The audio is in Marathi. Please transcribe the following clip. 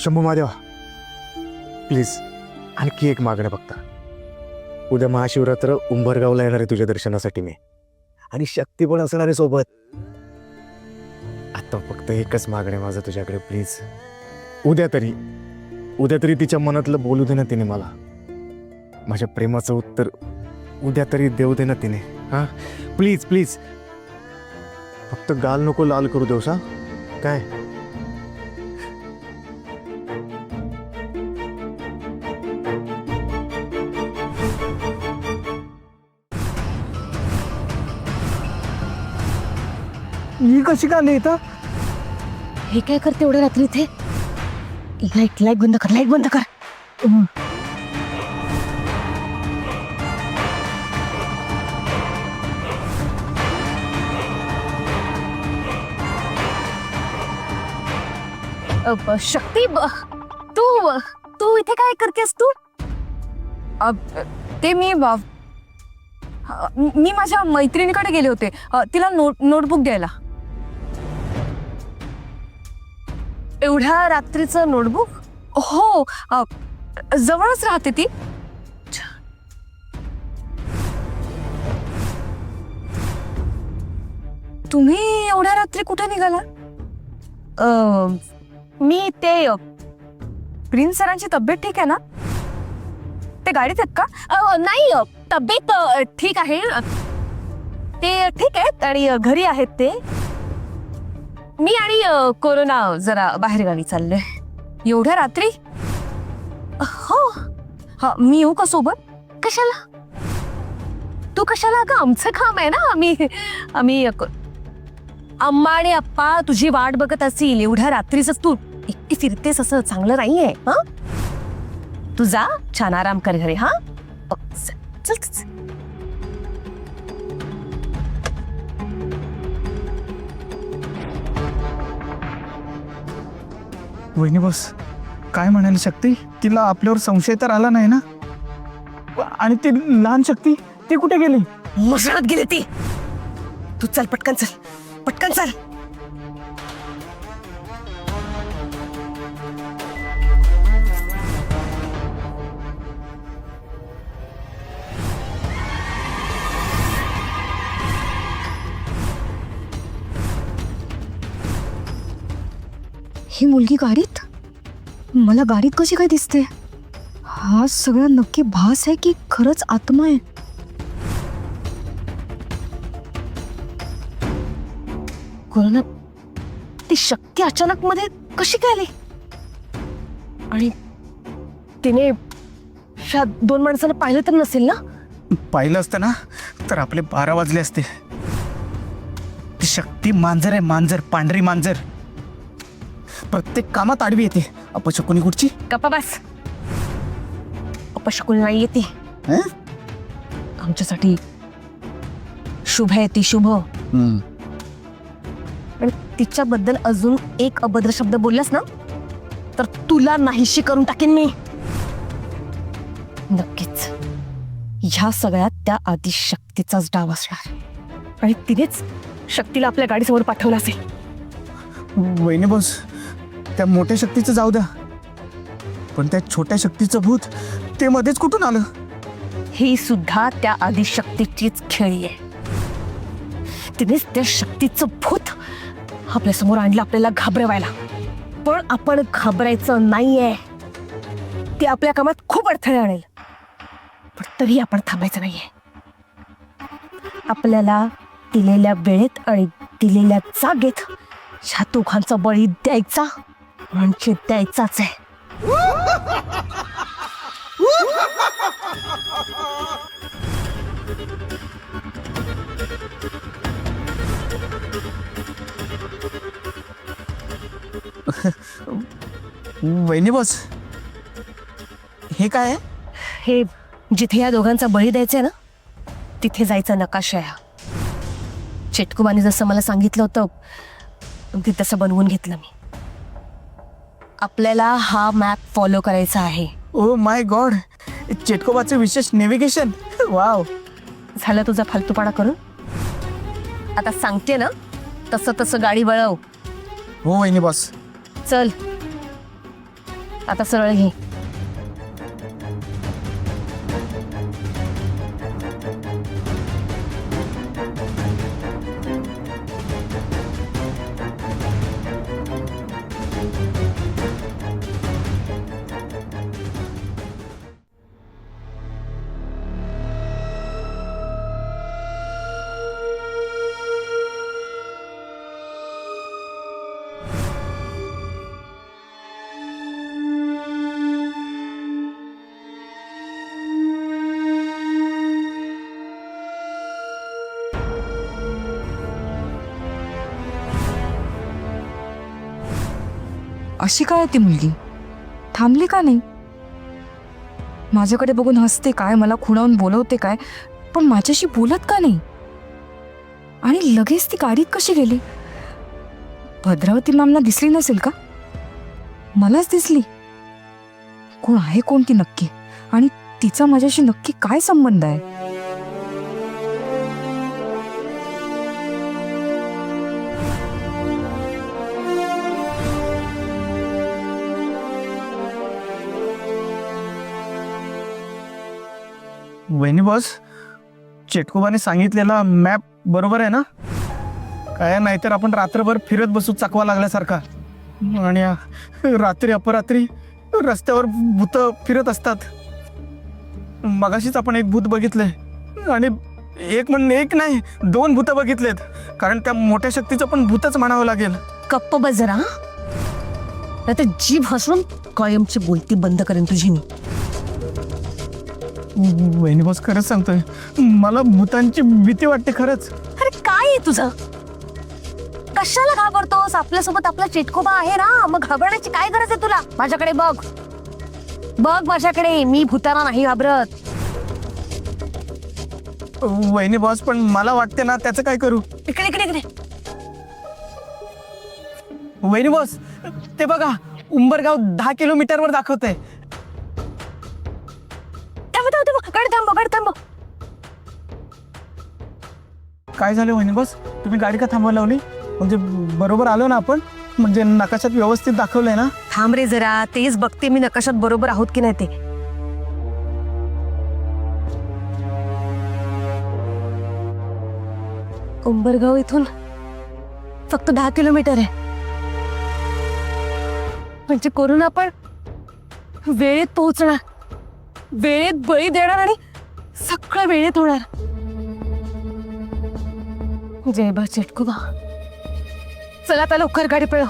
शंभू महादेवा, प्लीज आणखी एक मागणं बघता. उद्या महाशिवरात्र उंबरगावला येणार आहे तुझ्या दर्शनासाठी मी, आणि शक्ती पण असणार आहे सोबत. आता फक्त एकच मागणं आहे माझं तुझ्याकडे, प्लीज. उद्या तरी तिच्या मनातलं बोलू दे ना तिने मला. माझ्या प्रेमाचं उत्तर उद्या तरी देऊ दे ना तिने. हां प्लीज प्लीज. फक्त गाल नको लाल करू देऊस. हा काय? ही कशी का आली इथं? हे काय करते एवढ्या रात्री इथे? लाईट बंद कर, लाईट बंद कर. शक्ती, तू इथे काय करतेस तू? ते मी माझ्या मैत्रिणीकडे गेले होते, तिला नोटबुक द्यायला. एवढ्या रात्रीचं नोटबुक? हो, जवळच राहते ती. तुम्ही एवढ्या रात्री कुठे निघाला? मी ते प्रिन्स सरांची तब्येत ठीक आहे ना? ते गाडीत आहेत का? नाही, तब्येत ठीक आहे. ते ठीक आहेत आणि घरी आहेत ते. मी आणि कोरोना जरा बाहेरगावी चाललोय. एवढ्या रात्री? हो. हा, मी येऊ का सोबत? कशाला? तू कशाला? का आमचं काम आहे ना. आम्ही अम्मा आणि आप्पा तुझी वाट बघत असतील. एवढ्या रात्रीच तू एकटी फिरतेस असं चांगलं नाहीये. हा, तू जा, छान आराम कर घरी. हा चल चल. वहिनी बस, काय म्हणाली शक्ती? तिला आपल्यावर संशय तर आला नाही ना? आणि ती लहान शक्ती, ती कुठे गेली? मसळत गेली ती. तू चल, पटकन चल, पटकन चल. ही मुलगी गाडीत? मला गाडीत कशी काय दिसते? हा सगळा नक्की भास आहे की खरंच आत्मा आहे? कोरोना, ती शक्ती अचानक मध्ये कशी काय आली? आणि तिने ह्या दोन माणसांना पाहिलं तर नसेल ना? पाहिलं असतं ना तर आपले 12 वाजले असते. ती शक्ती मांजर आहे, मांजर, पांढरी मांजर. प्रत्येक कामात आडवी येते. अपशकुनी कुठची? गप्पा बस. अपशकुन नाही येते. हं? आमच्यासाठी शुभ आहे ती, शुभ. पण तिच्याबद्दल अजून एक अभद्र शब्द बोललास ना तर तुला नाहीशी करून टाकेन मी. नक्कीच ह्या सगळ्यात त्या आधी शक्तीचाच डाव असणार आणि तिनेच शक्तीला आपल्या गाडीसमोर पाठवलं असेल. वहिनी बॉस, त्या मोठ्या शक्तीचं जाऊ द्या, पण त्या छोट्या शक्तीचं भूत ते मध्येच कुठून आलं? ही सुद्धा त्या आधी शक्तीचीच खेळी आहे. तिनेच त्या शक्तीचं भूत आपल्या समोर आणलं आपल्याला घाबरवायला. पण आपण घाबरायचं नाहीये. ती आपल्या कामात खूप अडथळे आणेल, पण तरी आपण थांबायचं नाहीये. आपल्याला दिलेल्या वेळेत आणि दिलेल्या जागेत ह्या दोघांचा बळी द्यायचा म्हणजे द्यायचाच आहे. वहिनी बॉस, हे काय आहे? हे जिथे या दोघांचा बळी द्यायचा आहे ना तिथे जायचा नकाशा आहे. चेटकुबाने जसं मला सांगितलं होतं ते तसं बनवून घेतलं मी. आपल्याला हा मॅप फॉलो करायचा आहे. ओ माय गॉड, चेटकोबाचे विशेष नेव्हिगेशन. वाव. झालं तुझा फालतूपणा करून? आता सांगते ना तसं तसं गाडी वळव. हो वहिनी बॉस. चल. आता सरळ घे. अशी काय ती मुलगी थांबली का नाही? माझ्याकडे बघून हसते काय, मला खुणावून बोलवते काय, पण माझ्याशी बोलत का नाही? आणि लगेच ती गाडीत कशी गेली? भद्रावती मॅमना दिसली नसेल का? मलाच दिसली. कोण आहे कोण ती नक्की, आणि तिचा माझ्याशी नक्की काय संबंध आहे? वहिनी बॉस, चेटकोबाने सांगितलेला मॅप बरोबर आहे ना? काय नाहीतर आपण रात्रभर फिरत बसू चकवा लागल्यासारखा. आणि रात्री अपरात्री रस्त्यावर भूत फिरत असतात. मगाशीच आपण एक भूत बघितलंय, आणि एक नाही 2 भूत बघितलेत. कारण त्या मोठ्या शक्तीचं पण भूतच म्हणावं लागेल. गप्प बस जरा, नाहीतर जीभ हसवून कायमची बोलती बंद करेन तुझी मी. वहिनी बॉस, खरंच सांगतोय, मला भूतांची भीती वाटते खरंच. अरे काय आहे तुझं? कशाला घाबरतोस? आपल्यासोबत आपला चिटकोबा आहे ना, मग घाबरण्याची काय गरज आहे तुला? माझ्याकडे बघ, बघ माझ्याकडे, मी भूताना नाही घाबरत. वहिनी बॉस, पण मला वाटते ना, त्याचं काय करू? इकडे इकडे इकडे. वहिनी बॉस, ते बघा, उंबरगाव 10 किलोमीटरवर दाखवतंय. गाडी थांब. काय झालं वहिनी बॉस? तुम्ही गाडी का थांबवायला लावली? म्हणजे बरोबर आलो ना आपण? म्हणजे नकाशात व्यवस्थित दाखवलंय ना? थांब रे जरा, तेच बघते मी नकाशात बरोबर आहोत की नाही ते. उंबरगाव इथून फक्त 10 किलोमीटर आहे. म्हणजे करून आपण वेळेत पोहोचणार, वेळेत बळी देणार आणि सगळं वेळेत होणार. जय बा चिटकोबा, चला आता लवकर गाडी पळव.